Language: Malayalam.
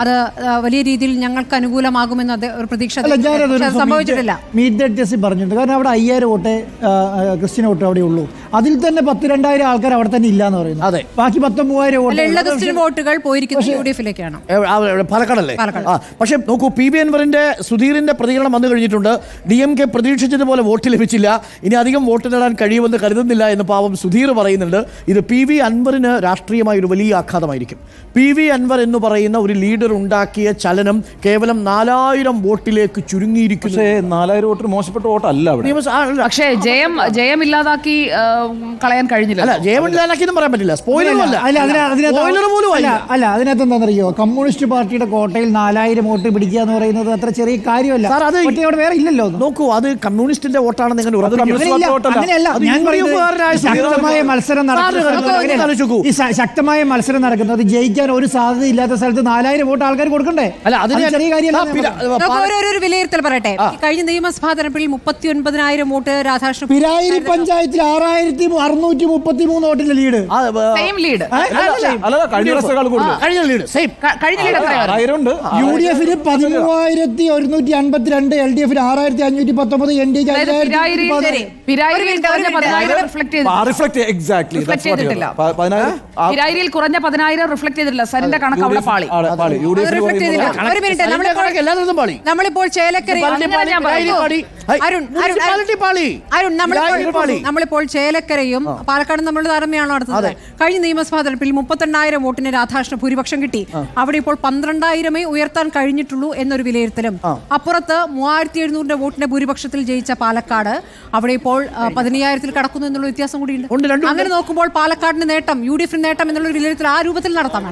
അത് വലിയ രീതിയിൽ ഞങ്ങൾക്ക് അനുകൂലമാകുമെന്ന് ഒരു പ്രതീക്ഷ സംഭവിച്ചിട്ടില്ല. പറഞ്ഞിട്ടുണ്ട്. കാരണം അവിടെ 5000 വോട്ട് ക്രിസ്ത്യൻ വോട്ട് അവിടെ ഉള്ളൂ. അതിൽ തന്നെ 10,000-2000 ആൾക്കാർ അവിടെ തന്നെ ഇല്ല എന്ന് പറയുന്നത്. അതെ, ബാക്കി 3000 വോട്ടുകൾ പോയിരിക്കുന്നത് UDF-ലേക്കാണ്, പാലക്കാടല്ലേ. പക്ഷെ നോക്കൂ, PV അൻവറിന്റെ സുധീറിന്റെ പ്രതികരണം വന്നു കഴിഞ്ഞിട്ടുണ്ട്. DMK പ്രതീക്ഷിച്ചതുപോലെ വോട്ട് ലഭിച്ചില്ല, ഇനി അധികം വോട്ട് നേടാൻ കഴിയുമെന്ന് കരുതുന്നില്ല എന്ന് പാവം സുധീർ പറയുന്നുണ്ട്. ഇത് PV അൻവറിന് രാഷ്ട്രീയമായ ഒരു വലിയ ആഘാതമായിരിക്കും. PV അൻവർ എന്ന് പറയുന്ന ഒരു ലീഡർ ഉണ്ടാക്കിയ ചലനം കേവലം 4000 വോട്ടിലേക്ക് ചുരുങ്ങിയിരിക്കുന്നു. 4000 വോട്ട് മോശപ്പെട്ട വോട്ടല്ല അവിടെ. പക്ഷേ ജയമില്ലാതാക്കി കളയാൻ കഴിഞ്ഞില്ല. അല്ല, ജയമില്ലാതാക്കിയെന്നും പറയാൻ പറ്റില്ല. സ്പോയിലറും അല്ല. അല്ല, അതിനകത്ത് എന്താണെന്നറിയോ, കമ്മ്യൂണിസ്റ്റ് പാർട്ടിയുടെ കോട്ടയിൽ 4000 വോട്ട് പിടിക്കുക എന്ന് പറയുന്നത് അത്ര ചെറിയ കാര്യമല്ല. അവിടെ വേറെ ഇല്ലല്ലോ. നോക്കൂ, അത് കമ്മ്യൂണിസ്റ്റിന്റെ വോട്ടാണെന്ന് നിങ്ങൾ ശക്തമായ മത്സരം നടക്കുന്നത് ജയിക്കാൻ ഒരു സാധ്യത ഇല്ലാത്ത സ്ഥലത്ത് 4000 വോട്ട് ആൾക്കാർ കൊടുക്കണ്ടേ? അല്ല, ചെറിയ കാര്യമല്ല. വിലയിരുത്തൽ പറയട്ടെ. കഴിഞ്ഞ നിയമസഭാ തെരഞ്ഞെടുപ്പിൽ 39,000 വോട്ട് രാധാകൃഷ്ണൻ പിരായിരി പഞ്ചായത്തിൽ 6633 വോട്ടിന്റെ ലീഡ്. UDF 13,152, LDF 6,519, NDK കുറഞ്ഞ 10,000 റിഫ്ലക്ട് ചെയ്തിട്ടില്ല. സരിന്റെ കണക്ക് അവിടെ പാളി. നമ്മളിപ്പോൾ ചേലക്കരയും പാലക്കാടും നമ്മൾ താരതമ്യമാണോ നടത്തുന്നത്? കഴിഞ്ഞ നിയമസഭാ തെരഞ്ഞെടുപ്പിൽ 38,000 വോട്ടിന് രാധാകൃഷ്ണ ഭൂരിപക്ഷം കിട്ടി. അവിടെ ഇപ്പോൾ 12,000 ഉയർത്താൻ കഴിഞ്ഞിട്ടുള്ളൂ എന്നൊരു വിലയിരുത്തലും. അപ്പുറത്ത് 3700 വോട്ടിന്റെ ഭൂരിപക്ഷത്തിൽ ജയിച്ച പാലക്കാട് അവിടെ ഇപ്പോൾ 15,000 കടക്കുന്നു എന്നുള്ള വ്യത്യാസം കൂടിയുണ്ട്. അങ്ങനെ നോക്കുമ്പോൾ പാലക്കാടിന് നേട്ടം, UDF നേട്ടം എന്നുള്ളൊരു വിലയിരുത്തൽ ആ രൂപത്തിൽ നടത്താം.